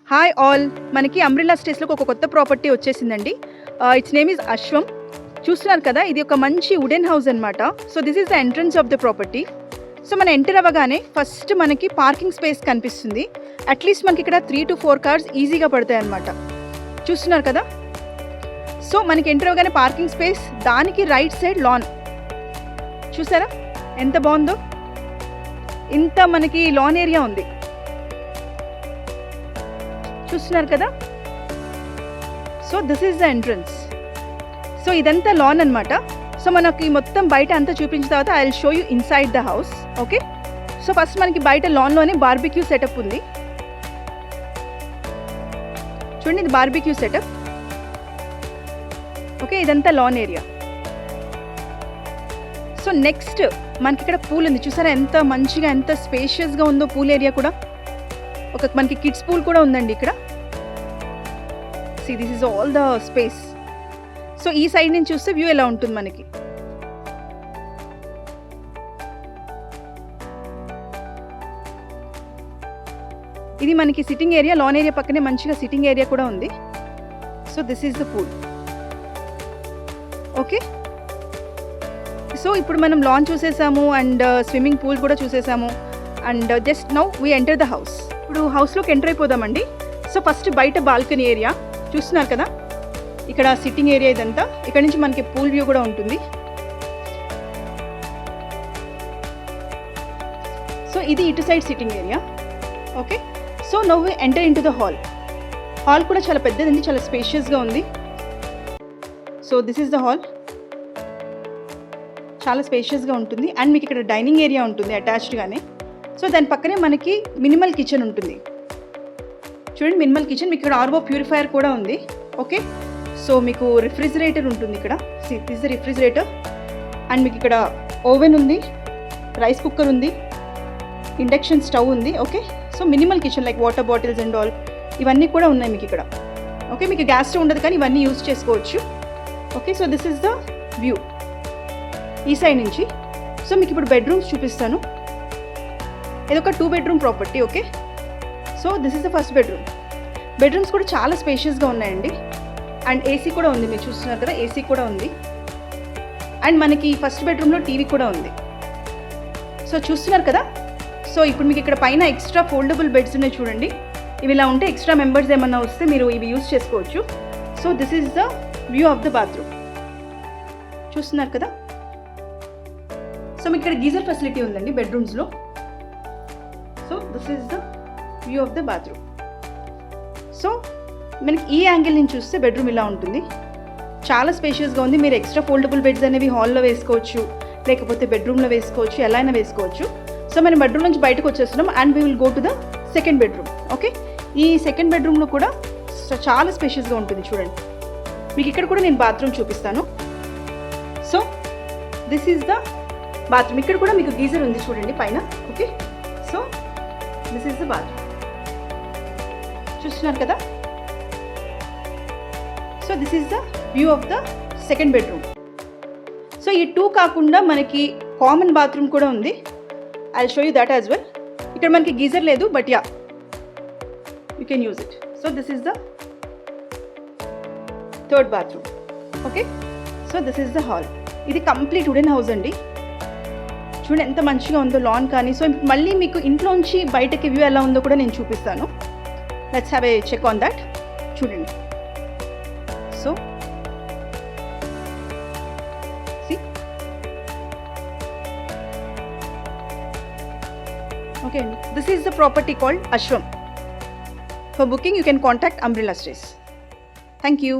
Hi all, మనకి umbrella స్టేస్లో ఒక కొత్త ప్రాపర్టీ వచ్చేసిందండి. It's name is Ashwam. చూస్తున్నారు కదా, ఇది ఒక మంచి వుడెన్ హౌస్ అనమాట. So this is the entrance of the property. సో మనం ఎంటర్ అవ్వగానే ఫస్ట్ మనకి పార్కింగ్ స్పేస్ కనిపిస్తుంది. అట్లీస్ట్ మనకి ఇక్కడ 3 to 4 కార్స్ ఈజీగా పడతాయి అన్నమాట. చూస్తున్నారు కదా. సో మనకి ఎంటర్ అవ్వగానే పార్కింగ్ స్పేస్, దానికి రైట్ సైడ్ లాన్. చూసారా ఎంత బాగుందో, ఇంత మనకి లాన్ ఏరియా ఉంది. చూస్తున్నారు కదా. So this is the entrance. So ఇదంతా లాన్ అనమాట. సో మనకి మొత్తం బయట అంతా చూపించిన తర్వాత I will show you inside the house. Okay. So first మనకి బయట లాన్లోనే బార్బిక్యూ సెటప్ ఉంది. చూడండి, ఇది బార్బిక్యూ సెటప్. ఓకే, ఇదంతా లాన్ ఏరియా. సో నెక్స్ట్ మనకి ఇక్కడ పూల్ ఉంది. చూసారా ఎంత మంచిగా, ఎంత స్పేషియస్గా ఉందో పూల్ ఏరియా కూడా. మనకి కిడ్స్ పూల్ కూడా ఉందండి ఇక్కడ. See this is all the space. So ఈ సైడ్ నుంచి చూస్తే వ్యూ ఎలా ఉంటుంది మనకి. ఇది మనకి సిట్టింగ్ ఏరియా. లాన్ ఏరియా పక్కనే మంచిగా సిట్టింగ్ ఏరియా కూడా ఉంది. So this is the pool. Okay. So ఇప్పుడు మనం లాన్ చూసేసాము అండ్ స్విమ్మింగ్ పూల్ కూడా చూసేసాము. And just now we enter the house. ఇప్పుడు హౌస్లోకి ఎంటర్ అయిపోదామండి. సో ఫస్ట్ బయట బాల్కనీ ఏరియా చూస్తున్నారు కదా, ఇక్కడ సిట్టింగ్ ఏరియా ఇదంతా. ఇక్కడ నుంచి మనకి పూల్ వ్యూ కూడా ఉంటుంది. సో ఇది ఇటు side sitting area. Okay. So now we enter in to the hall. Hall కూడా చాలా పెద్దది ఉంది, చాలా స్పేషియస్గా ఉంది. So this is the hall. చాలా స్పేషియస్గా ఉంటుంది. అండ్ మీకు ఇక్కడ డైనింగ్ ఏరియా ఉంటుంది అటాచ్డ్గానే. సో దాని పక్కనే మనకి మినిమల్ కిచెన్ ఉంటుంది. చూడండి, మినిమల్ కిచెన్. మీకు ఇక్కడ ఆర్ఓ ప్యూరిఫైయర్ కూడా ఉంది. ఓకే. సో మీకు రిఫ్రిజిరేటర్ ఉంటుంది ఇక్కడ. This the refrigerator. అండ్ మీకు ఇక్కడ ఓవెన్ ఉంది, రైస్ కుక్కర్ ఉంది, ఇండక్షన్ స్టవ్ ఉంది. Okay. So minimal kitchen like water bottles and all ఇవన్నీ కూడా ఉన్నాయి మీకు ఇక్కడ. ఓకే. మీకు గ్యాస్ స్టవ్ ఉండదు కానీ ఇవన్నీ యూజ్ చేసుకోవచ్చు. Okay. So this is the view ఈ సైడ్ నుంచి. సో మీకు ఇప్పుడు బెడ్రూమ్స్ చూపిస్తాను. ఇది ఒక 2 bedroom property. Okay. So this is the first bedroom. Bedrooms కూడా చాలా స్పేషియస్గా ఉన్నాయండి. అండ్ ఏసీ కూడా ఉంది, మీరు చూస్తున్నారు కదా, ఏసీ కూడా ఉంది. అండ్ మనకి ఫస్ట్ బెడ్రూమ్లో టీవీ కూడా ఉంది. సో చూస్తున్నారు కదా. సో ఇప్పుడు మీకు ఇక్కడ పైన ఎక్స్ట్రా ఫోల్డబుల్ బెడ్స్ ఉన్నాయి చూడండి. ఇవి ఇలా ఉంటే ఎక్స్ట్రా మెంబర్స్ ఏమన్నా వస్తే మీరు ఇవి యూజ్ చేసుకోవచ్చు. So this is the view of the bathroom. చూస్తున్నారు కదా. సో మీకు ఇక్కడ గీజర్ ఫెసిలిటీ ఉందండి బెడ్రూమ్స్లో. So this is the view of the bathroom. So మనకి ఈ యాంగిల్ నుంచి చూస్తే బెడ్రూమ్ ఇలా ఉంటుంది. చాలా స్పేషియస్గా ఉంది. మీరు ఎక్స్ట్రా ఫోల్డబుల్ బెడ్స్ అనేవి హాల్లో వేసుకోవచ్చు, లేకపోతే బెడ్రూమ్లో వేసుకోవచ్చు, ఎలా అయినా వేసుకోవచ్చు. సో మనం బెడ్రూమ్ నుంచి బయటకు వచ్చేస్తున్నాం and we will go to the second bedroom. Okay. ఈ సెకండ్ బెడ్రూమ్లో కూడా చాలా స్పేషియస్గా ఉంటుంది. చూడండి, మీకు ఇక్కడ కూడా నేను బాత్రూమ్ చూపిస్తాను. So this is the bathroom. ఇక్కడ కూడా మీకు గీజర్ ఉంది చూడండి పైన. Okay. So this is the bathroom. చూస్తున్నారు కదా. So this is the view of the second bedroom. So ఈ 2 కాకుండా మనకి కామన్ బాత్రూమ్ కూడా ఉంది. I will show you that as well. ఇక్కడ మనకి గీజర్ లేదు, but yeah you can use it. So this is the third bathroom. Okay. So this is the hall. ఇది complete wooden house అండి. చూడండి ఎంత మంచిగా ఉందో లాన్ కానీ. సో మళ్ళీ మీకు ఇంట్లోంచి బయటకి వ్యూ ఎలా ఉందో కూడా నేను చూపిస్తాను. Let's have a check on that. చూడండి. So see. Okay, this is the property called Ashram. For booking you can contact Umbrella Stays. Thank you.